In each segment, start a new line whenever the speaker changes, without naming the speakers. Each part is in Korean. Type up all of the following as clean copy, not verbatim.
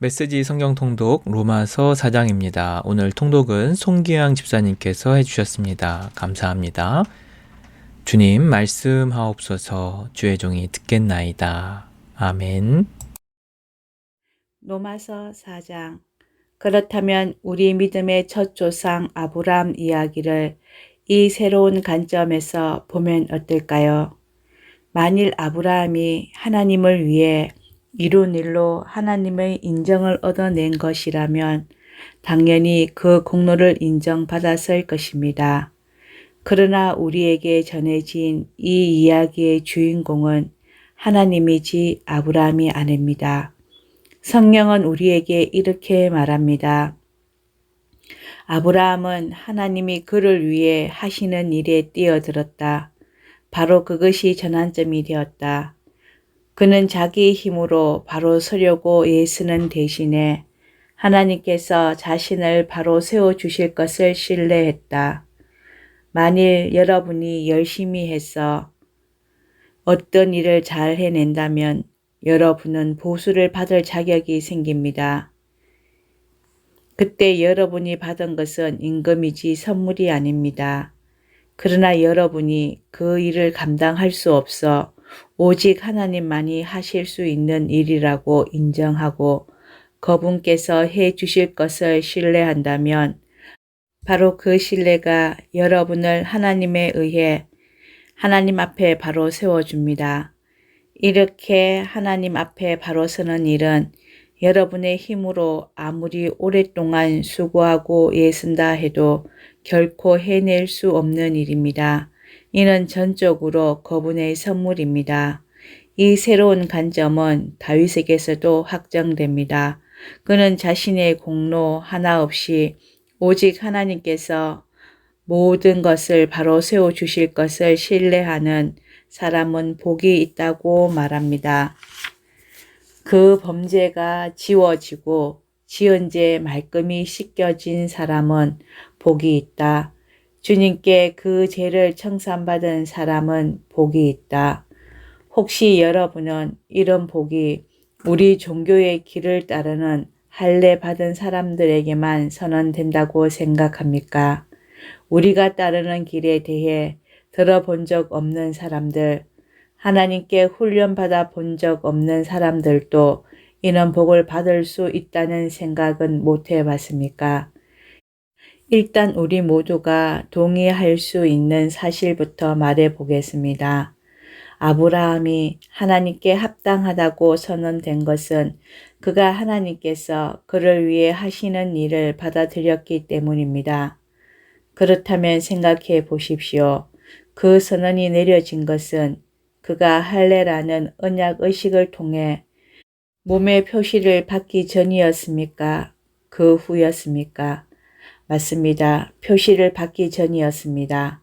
메시지 성경 통독 로마서 4장입니다. 오늘 통독은 송기양 집사님께서 해주셨습니다. 감사합니다. 주님 말씀하옵소서. 주의 종이 듣겠나이다. 아멘.
로마서 4장. 그렇다면 우리 믿음의 첫 조상 아브라함 이야기를 이 새로운 관점에서 보면 어떨까요? 만일 아브라함이 하나님을 위해 이룬 일로 하나님의 인정을 얻어낸 것이라면 당연히 그 공로를 인정받았을 것입니다. 그러나 우리에게 전해진 이 이야기의 주인공은 하나님이지 아브라함이 아닙니다. 성경은 우리에게 이렇게 말합니다. 아브라함은 하나님이 그를 위해 하시는 일에 뛰어들었다. 바로 그것이 전환점이 되었다. 그는 자기 힘으로 바로 서려고 애쓰는 대신에 하나님께서 자신을 바로 세워주실 것을 신뢰했다. 만일 여러분이 열심히 해서 어떤 일을 잘 해낸다면 여러분은 보수를 받을 자격이 생깁니다. 그때 여러분이 받은 것은 임금이지 선물이 아닙니다. 그러나 여러분이 그 일을 감당할 수 없어 오직 하나님만이 하실 수 있는 일이라고 인정하고 그분께서 해 주실 것을 신뢰한다면 바로 그 신뢰가 여러분을 하나님에 의해 하나님 앞에 바로 세워줍니다. 이렇게 하나님 앞에 바로 서는 일은 여러분의 힘으로 아무리 오랫동안 수고하고 애쓴다 해도 결코 해낼 수 없는 일입니다. 이는 전적으로 그분의 선물입니다. 이 새로운 관점은 다윗에게서도 확정됩니다. 그는 자신의 공로 하나 없이 오직 하나님께서 모든 것을 바로 세워주실 것을 신뢰하는 사람은 복이 있다고 말합니다. 그 범죄가 지워지고 지은 죄 말끔히 씻겨진 사람은 복이 있다. 주님께 그 죄를 청산받은 사람은 복이 있다. 혹시 여러분은 이런 복이 우리 종교의 길을 따르는 할례 받은 사람들에게만 선언된다고 생각합니까? 우리가 따르는 길에 대해 들어본 적 없는 사람들, 하나님께 훈련받아 본 적 없는 사람들도 이런 복을 받을 수 있다는 생각은 못 해봤습니까? 일단 우리 모두가 동의할 수 있는 사실부터 말해 보겠습니다. 아브라함이 하나님께 합당하다고 선언된 것은 그가 하나님께서 그를 위해 하시는 일을 받아들였기 때문입니다. 그렇다면 생각해 보십시오. 그 선언이 내려진 것은 그가 할례라는 언약 의식을 통해 몸의 표시를 받기 전이었습니까? 그 후였습니까? 맞습니다. 표시를 받기 전이었습니다.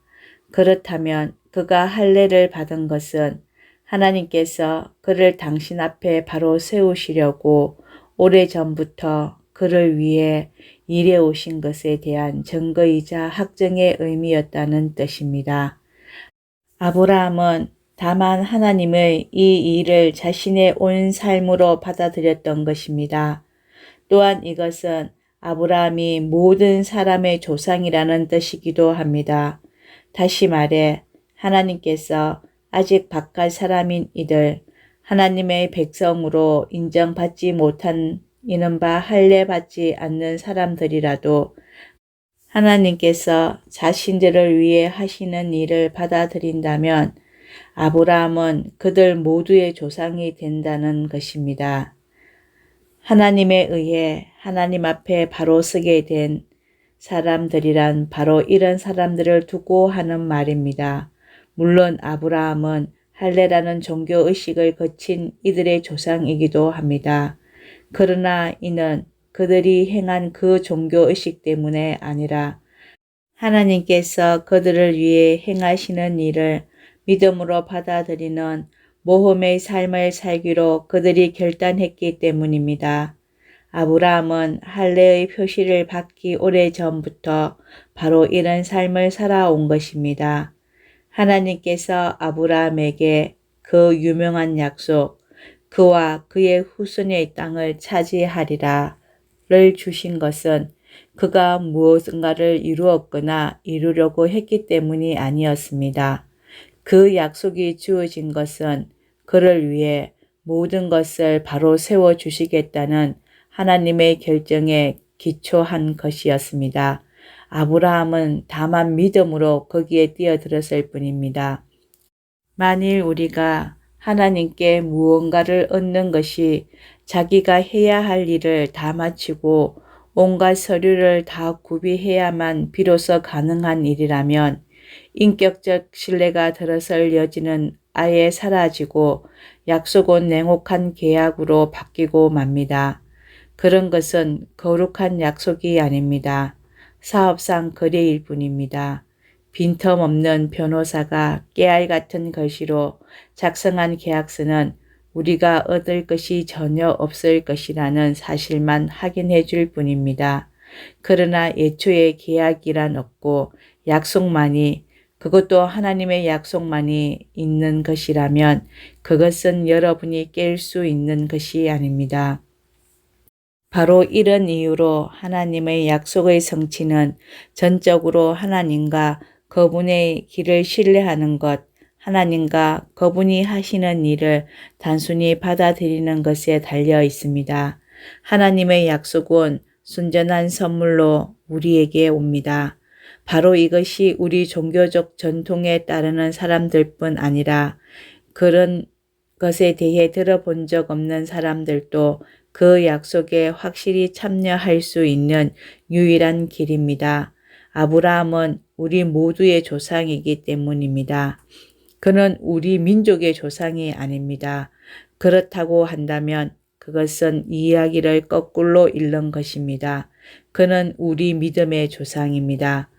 그렇다면 그가 할례를 받은 것은 하나님께서 그를 당신 앞에 바로 세우시려고 오래전부터 그를 위해 일해 오신 것에 대한 증거이자 확정의 의미였다는 뜻입니다. 아브라함은 다만 하나님의 이 일을 자신의 온 삶으로 받아들였던 것입니다. 또한 이것은 아브라함이 모든 사람의 조상이라는 뜻이기도 합니다. 다시 말해 하나님께서 아직 바깥 사람인 이들, 하나님의 백성으로 인정받지 못한 이른바 할례 받지 않는 사람들이라도 하나님께서 자신들을 위해 하시는 일을 받아들인다면 아브라함은 그들 모두의 조상이 된다는 것입니다. 하나님에 의해 하나님 앞에 바로 서게 된 사람들이란 바로 이런 사람들을 두고 하는 말입니다. 물론 아브라함은 할례라는 종교 의식을 거친 이들의 조상이기도 합니다. 그러나 이는 그들이 행한 그 종교 의식 때문에 아니라 하나님께서 그들을 위해 행하시는 일을 믿음으로 받아들이는 모험의 삶을 살기로 그들이 결단했기 때문입니다. 아브라함은 할례의 표시를 받기 오래전부터 바로 이런 삶을 살아온 것입니다. 하나님께서 아브라함에게 그 유명한 약속, 그와 그의 후손의 땅을 차지하리라를 주신 것은 그가 무엇인가를 이루었거나 이루려고 했기 때문이 아니었습니다. 그 약속이 주어진 것은 그를 위해 모든 것을 바로 세워주시겠다는 하나님의 결정에 기초한 것이었습니다. 아브라함은 다만 믿음으로 거기에 뛰어들었을 뿐입니다. 만일 우리가 하나님께 무언가를 얻는 것이 자기가 해야 할 일을 다 마치고 온갖 서류를 다 구비해야만 비로소 가능한 일이라면 인격적 신뢰가 들어설 여지는 아예 사라지고 약속은 냉혹한 계약으로 바뀌고 맙니다. 그런 것은 거룩한 약속이 아닙니다. 사업상 거래일 뿐입니다. 빈틈없는 변호사가 깨알 같은 글씨로 작성한 계약서는 우리가 얻을 것이 전혀 없을 것이라는 사실만 확인해 줄 뿐입니다. 그러나 애초에 계약이란 없고 약속만이, 그것도 하나님의 약속만이 있는 것이라면 그것은 여러분이 깰 수 있는 것이 아닙니다. 바로 이런 이유로 하나님의 약속의 성취는 전적으로 하나님과 그분의 길을 신뢰하는 것, 하나님과 그분이 하시는 일을 단순히 받아들이는 것에 달려 있습니다. 하나님의 약속은 순전한 선물로 우리에게 옵니다. 바로 이것이 우리 종교적 전통에 따르는 사람들뿐 아니라 그런 것에 대해 들어본 적 없는 사람들도 그 약속에 확실히 참여할 수 있는 유일한 길입니다. 아브라함은 우리 모두의 조상이기 때문입니다. 그는 우리 민족의 조상이 아닙니다. 그렇다고 한다면 그것은 이야기를 거꾸로 읽는 것입니다. 그는 우리 믿음의 조상입니다.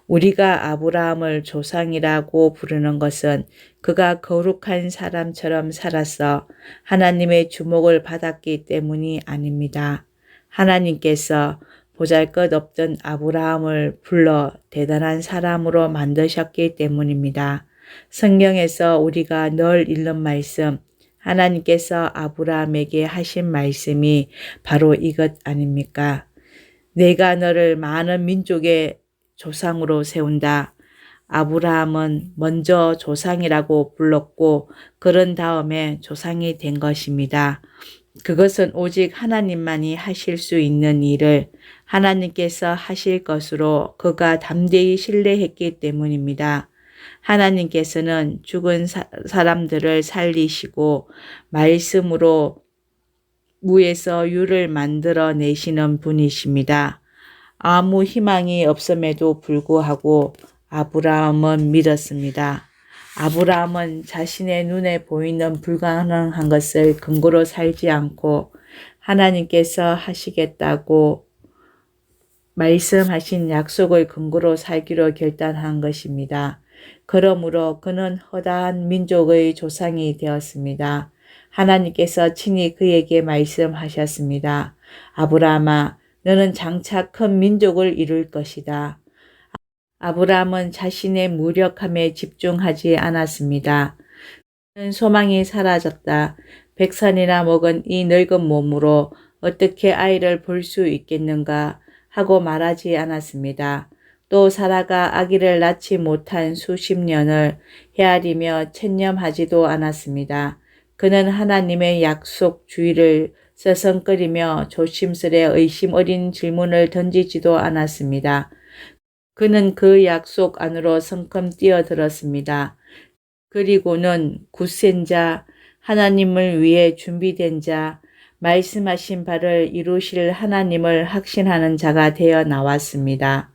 우리가 아브라함을 조상이라고 부르는 것은 그가 거룩한 사람처럼 살아서 하나님의 주목을 받았기 때문이 아닙니다. 하나님께서 보잘것없던 아브라함을 불러 대단한 사람으로 만드셨기 때문입니다. 성경에서 우리가 늘 읽는 말씀, 하나님께서 아브라함에게 하신 말씀이 바로 이것 아닙니까? 내가 너를 많은 민족의 조상으로 세운다. 아브라함은 먼저 조상이라고 불렀고 그런 다음에 조상이 된 것입니다. 그것은 오직 하나님만이 하실 수 있는 일을 하나님께서 하실 것으로 그가 담대히 신뢰했기 때문입니다. 하나님께서는 죽은 사람들을 살리시고 말씀으로 무에서 유를 만들어 내시는 분이십니다. 아무 희망이 없음에도 불구하고 아브라함은 믿었습니다. 아브라함은 자신의 눈에 보이는 불가능한 것을 근거로 살지 않고 하나님께서 하시겠다고 말씀하신 약속을 근거로 살기로 결단한 것입니다. 그러므로 그는 허다한 민족의 조상이 되었습니다. 하나님께서 친히 그에게 말씀하셨습니다. 아브라함아, 너는 장차 큰 민족을 이룰 것이다. 아브라함은 자신의 무력함에 집중하지 않았습니다. 그는 소망이 사라졌다. 100살이나 먹은 이 늙은 몸으로 어떻게 아이를 볼 수 있겠는가 하고 말하지 않았습니다. 또 사라가 아기를 낳지 못한 수십 년을 헤아리며 체념하지도 않았습니다. 그는 하나님의 약속 주의를 서성거리며 조심스레 의심 어린 질문을 던지지도 않았습니다. 그는 그 약속 안으로 성큼 뛰어들었습니다. 그리고는 굳센 자, 하나님을 위해 준비된 자, 말씀하신 바를 이루실 하나님을 확신하는 자가 되어 나왔습니다.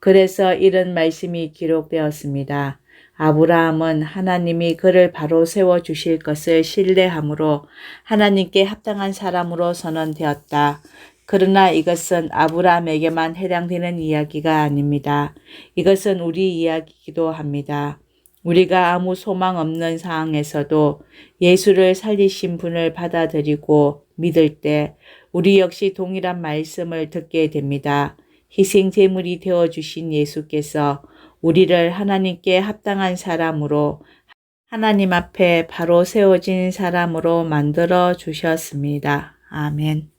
그래서 이런 말씀이 기록되었습니다. 아브라함은 하나님이 그를 바로 세워주실 것을 신뢰함으로 하나님께 합당한 사람으로 선언되었다. 그러나 이것은 아브라함에게만 해당되는 이야기가 아닙니다. 이것은 우리 이야기이기도 합니다. 우리가 아무 소망 없는 상황에서도 예수를 살리신 분을 받아들이고 믿을 때 우리 역시 동일한 말씀을 듣게 됩니다. 희생 제물이 되어주신 예수께서 우리를 하나님께 합당한 사람으로 하나님 앞에 바로 세워진 사람으로 만들어 주셨습니다. 아멘.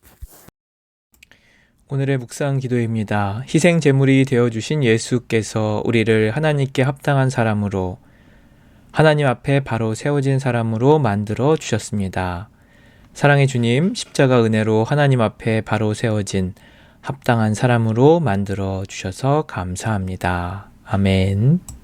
오늘의 묵상 기도입니다. 희생 제물이 되어 주신 예수께서 우리를 하나님께 합당한 사람으로 하나님 앞에 바로 세워진 사람으로 만들어 주셨습니다. 사랑의 주님, 십자가 은혜로 하나님 앞에 바로 세워진 합당한 사람으로 만들어 주셔서 감사합니다. 아멘.